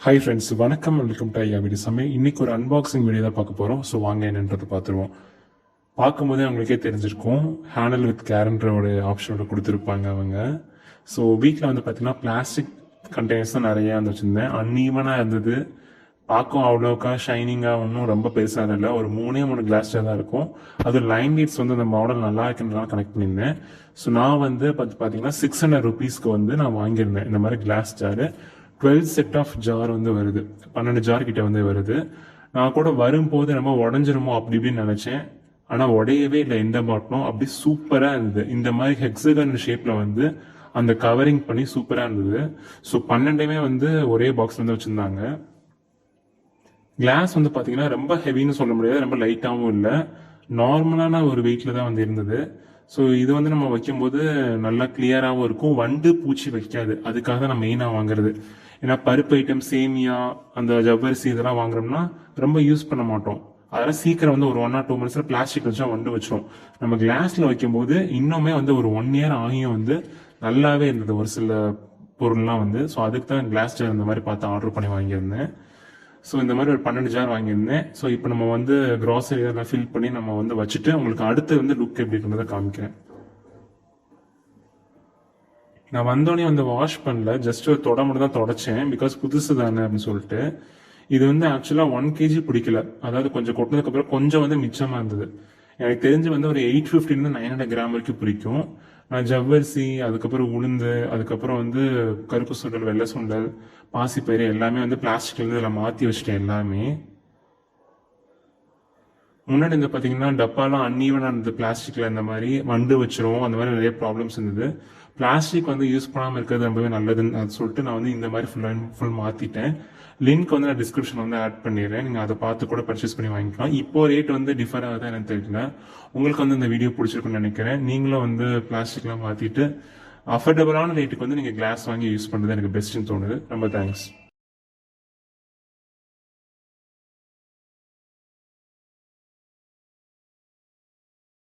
Hi friends, வணக்கம். Welcome to ஐயா video சமையல். இன்னைக்கு ஒரு அன்பாக்சிங் வீடியோ தான் பார்க்க போகிறோம். ஸோ வாங்க என்னன்றது பார்த்துருவோம். பார்க்கும்போதே அவங்களுக்கே தெரிஞ்சிருக்கும், ஹேண்டில் வித் கேர்ன்ற ஒரு ஆப்ஷனோட கொடுத்துருப்பாங்க அவங்க. ஸோ வீட்டில் வந்து பார்த்தீங்கன்னா பிளாஸ்டிக் கண்டெய்னர்ஸ் தான் நிறைய வந்து வச்சுருந்தேன். அன்ஈவனாக இருந்தது, பார்க்கும் அவ்வளோக்கா ஷைனிங்காக ஒன்றும் ரொம்ப பெருசாக இல்லை. ஒரு 3 கிளாஸ் ஜார் தான் இருக்கும். அது லைன் லைட்ஸ் வந்து அந்த மாடல் நல்லா இருக்குன்றதுனால கனெக்ட் பண்ணியிருந்தேன். ஸோ நான் வந்து பார்த்தீங்கன்னா 600 ருபீஸ்க்கு வந்து நான் வாங்கியிருந்தேன் இந்த மாதிரி கிளாஸ் ஜாரு. 12 செட் ஆஃப் ஜார் வந்து வருது, 12 ஜார் கிட்ட வந்து வருது. நான் கூட வரும்போது நம்ம உடஞ்சிருமோ அப்படி இப்படின்னு நினைச்சேன். ஆனால் உடையவே இல்லை எந்த பாட்டிலும். அப்படி சூப்பராக இருந்தது. இந்த மாதிரி ஹெக்ஸகன் ஷேப்ல வந்து அந்த கவரிங் பண்ணி சூப்பராக இருந்தது. ஸோ 12மே வந்து ஒரே பாக்ஸ் வந்து வச்சிருந்தாங்க. கிளாஸ் வந்து பார்த்தீங்கன்னா ரொம்ப ஹெவின்னு சொல்ல முடியாது, ரொம்ப லைட்டாகவும் இல்லை, நார்மலான ஒரு வெயிட்ல தான் வந்து இருந்தது. ஸோ இது வந்து நம்ம வைக்கும்போது நல்லா கிளியராகவும் இருக்கும், வண்டு பூச்சி வைக்காது. அதுக்காக தான் நான் மெயினாக வாங்குறது. ஏன்னா பருப்பு ஐட்டம், சேமியா, அந்த ஜவ்வரிசி இதெல்லாம் வாங்குறோம்னா ரொம்ப யூஸ் பண்ண மாட்டோம். அதெல்லாம் சீக்கிரம் வந்து ஒரு 1 or 2 months பிளாஸ்டிக் வச்சா வண்டு வச்சிரும். நம்ம கிளாஸ்ல வைக்கும்போது இன்னுமே வந்து ஒரு 1 year ஆகியும் வந்து நல்லாவே இருந்தது ஒரு சில பொருள்லாம் வந்து. ஸோ அதுக்கு தான் கிளாஸ் ஜார் இந்த மாதிரி பார்த்து ஆர்டர் பண்ணி வாங்கியிருந்தேன். ஸோ இந்த மாதிரி ஒரு 12 ஜார் வாங்கியிருந்தேன். ஸோ இப்போ நம்ம வந்து கிராசரி இதெல்லாம் ஃபில் பண்ணி நம்ம வந்து வச்சுட்டு உங்களுக்கு அடுத்து வந்து லுக் எப்படி இருக்கிறத காமிக்கிறேன். நான் வந்தோடனே வந்து வாஷ் பண்ணல, ஜஸ்ட் ஒரு தொட மட்டும் தான் தொடச்சேன், பிகாஸ் புதுசு தானே அப்படின்னு சொல்லிட்டு. இது வந்து ஆக்சுவலாக 1 kg பிடிக்கல, அதாவது கொஞ்சம் கொட்டினதுக்கு அப்புறம் கொஞ்சம் வந்து மிச்சமாக இருந்தது. எனக்கு தெரிஞ்சு வந்து ஒரு 850 900 கிராம் வரைக்கும் பிடிக்கும். நான் ஜவ்வரிசி, அதுக்கப்புறம் உளுந்து, அதுக்கப்புறம் வந்து கருப்பு சுண்டல், வெள்ளை சுண்டல், பாசிப்பயிறு எல்லாமே வந்து பிளாஸ்டிக்ல இருந்து இதில் மாற்றி வச்சுட்டேன் எல்லாமே. முன்னாடி இந்த பார்த்தீங்கன்னா டப்பாலாம் அன்ஈவனாக இருந்தது, பிளாஸ்டிக்ல இந்த மாதிரி வண்டு வச்சிரும், அந்த மாதிரி நிறைய ப்ராப்ளம்ஸ் இருந்தது. பிளாஸ்டிக் வந்து யூஸ் பண்ணாமல் இருக்கிறது ரொம்பவே நல்லதுன்னு சொல்லிட்டு நான் வந்து இந்த மாதிரி ஃபுல் மாற்றிட்டேன். லிங்க் வந்து நான் டிஸ்கிரிப்ஷன் வந்து ஆட் பண்ணிடுறேன், நீங்கள் அதை பார்த்து கூட பர்ச்சேஸ் பண்ணி வாங்கிக்கலாம். இப்போ ரேட் வந்து டிஃபர் ஆகுதா எனக்கு தெரியல. உங்களுக்கு வந்து இந்த வீடியோ பிடிச்சிருக்குன்னு நினைக்கிறேன். நீங்களும் வந்து பிளாஸ்டிக்லாம் மாற்றிட்டு அஃபோர்டபுளான ரேட்டுக்கு வந்து நீங்கள் கிளாஸ் வாங்கி யூஸ் பண்ணுறது எனக்கு பெஸ்ட்டுன்னு தோணுது. ரொம்ப தேங்க்ஸ்.